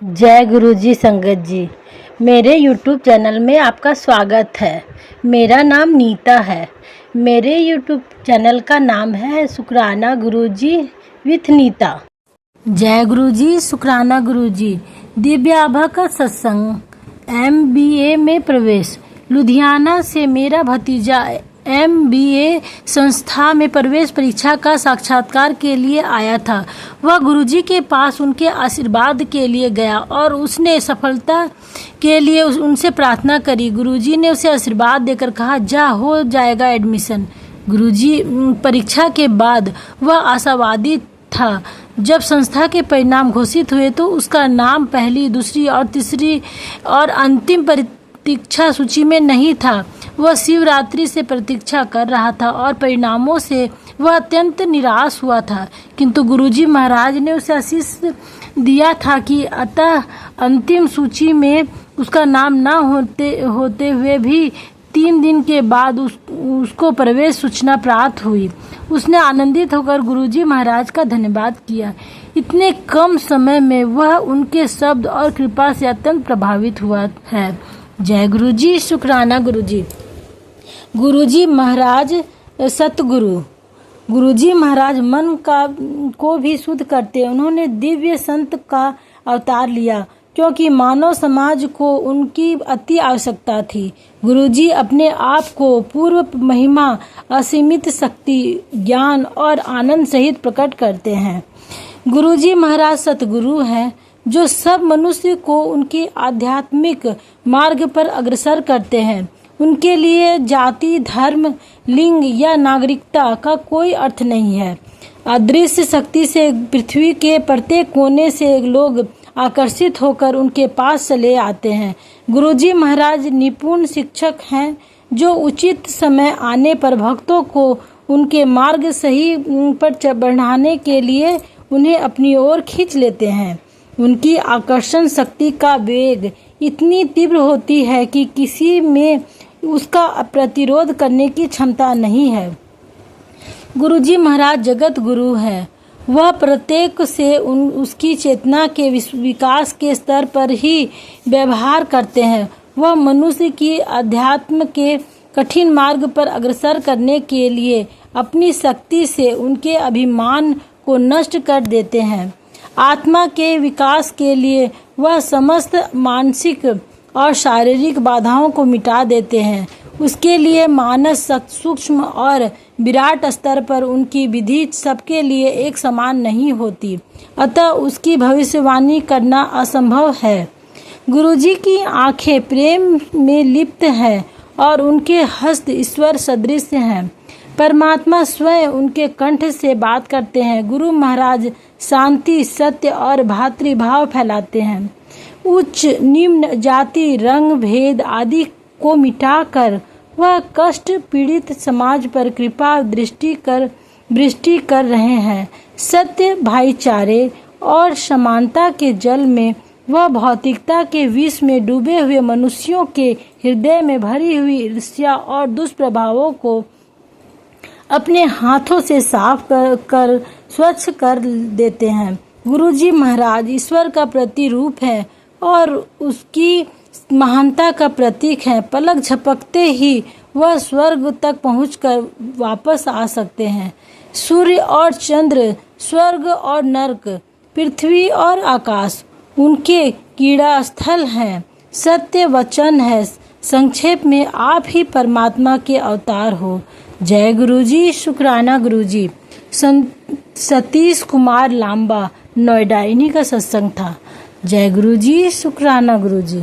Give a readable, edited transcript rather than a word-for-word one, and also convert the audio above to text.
जय गुरु जी संगत जी, मेरे YouTube चैनल में आपका स्वागत है। मेरा नाम नीता है। मेरे YouTube चैनल का नाम है शुक्राना गुरुजी विथ नीता। जय गुरु जी, शुक्राना गुरु जी। दिव्याभा का सत्संग, MBA में प्रवेश। लुधियाना से मेरा भतीजा MBA संस्था में प्रवेश परीक्षा का साक्षात्कार के लिए आया था। वह गुरुजी के पास उनके आशीर्वाद के लिए गया और उसने सफलता के लिए उनसे प्रार्थना करी। गुरुजी ने उसे आशीर्वाद देकर कहा, जा हो जाएगा एडमिशन। गुरुजी परीक्षा के बाद वह आशावादी था। जब संस्था के परिणाम घोषित हुए तो उसका नाम पहली, दूसरी और तीसरी और अंतिम प्रतीक्षा सूची में नहीं था। वह शिवरात्रि से प्रतीक्षा कर रहा था और परिणामों से वह अत्यंत निराश हुआ था, किंतु गुरुजी महाराज ने उसे आशीष दिया था कि अतः अंतिम सूची में उसका नाम न होते हुए भी 3 दिन के बाद उसको प्रवेश सूचना प्राप्त हुई। उसने आनंदित होकर गुरुजी महाराज का धन्यवाद किया। इतने कम समय में वह उनके शब्द और कृपा से अत्यंत प्रभावित हुआ है। जय गुरुजी, शुक्राना गुरुजी। गुरुजी महाराज सतगुरु। गुरुजी महाराज मन को भी शुद्ध करते। उन्होंने दिव्य संत का अवतार लिया क्योंकि मानव समाज को उनकी अति आवश्यकता थी। गुरुजी अपने आप को पूर्व महिमा, असीमित शक्ति, ज्ञान और आनंद सहित प्रकट करते हैं। गुरुजी महाराज सतगुरु हैं जो सब मनुष्य को उनके आध्यात्मिक मार्ग पर अग्रसर करते हैं। उनके लिए जाति, धर्म, लिंग या नागरिकता का कोई अर्थ नहीं है। अदृश्य शक्ति से पृथ्वी के प्रत्येक कोने से लोग आकर्षित होकर उनके पास चले आते हैं। गुरुजी महाराज निपुण शिक्षक हैं जो उचित समय आने पर भक्तों को उनके मार्ग सही पर बढ़ाने के लिए उन्हें अपनी ओर खींच लेते हैं। उनकी आकर्षण शक्ति का वेग इतनी तीव्र होती है कि किसी में उसका प्रतिरोध करने की क्षमता नहीं है। गुरुजी महाराज जगत गुरु हैं। वह प्रत्येक से उसकी चेतना के विकास के स्तर पर ही व्यवहार करते हैं। वह मनुष्य की अध्यात्म के कठिन मार्ग पर अग्रसर करने के लिए अपनी शक्ति से उनके अभिमान को नष्ट कर देते हैं। आत्मा के विकास के लिए वह समस्त मानसिक और शारीरिक बाधाओं को मिटा देते हैं। उसके लिए मानस, सूक्ष्म और विराट स्तर पर उनकी विधि सबके लिए एक समान नहीं होती, अतः उसकी भविष्यवाणी करना असंभव है। गुरुजी की आंखें प्रेम में लिप्त हैं और उनके हस्त ईश्वर सदृश हैं। परमात्मा स्वयं उनके कंठ से बात करते हैं। गुरु महाराज शांति, सत्य और भातृभाव फैलाते हैं। उच्च निम्न, जाति, रंग भेद आदि को मिटाकर वह कष्ट पीड़ित समाज पर कृपा दृष्टि कर रहे हैं। सत्य, भाईचारे और समानता के जल में वह भौतिकता के विष में डूबे हुए मनुष्यों के हृदय में भरी हुई ईर्ष्या और दुष्प्रभावों को अपने हाथों से साफ कर स्वच्छ कर देते हैं। गुरुजी महाराज ईश्वर का प्रतिरूप है और उसकी महानता का प्रतीक है। पलक झपकते ही वह स्वर्ग तक पहुंचकर वापस आ सकते हैं। सूर्य और चंद्र, स्वर्ग और नरक, पृथ्वी और आकाश उनके क्रीड़ा स्थल हैं। सत्य वचन है। संक्षेप में आप ही परमात्मा के अवतार हो। जय गुरुजी, शुक्राना गुरुजी। सतीश कुमार लांबा, नोएडा, इन्हीं का सत्संग था। जय गुरुजी, शुक्राना गुरुजी।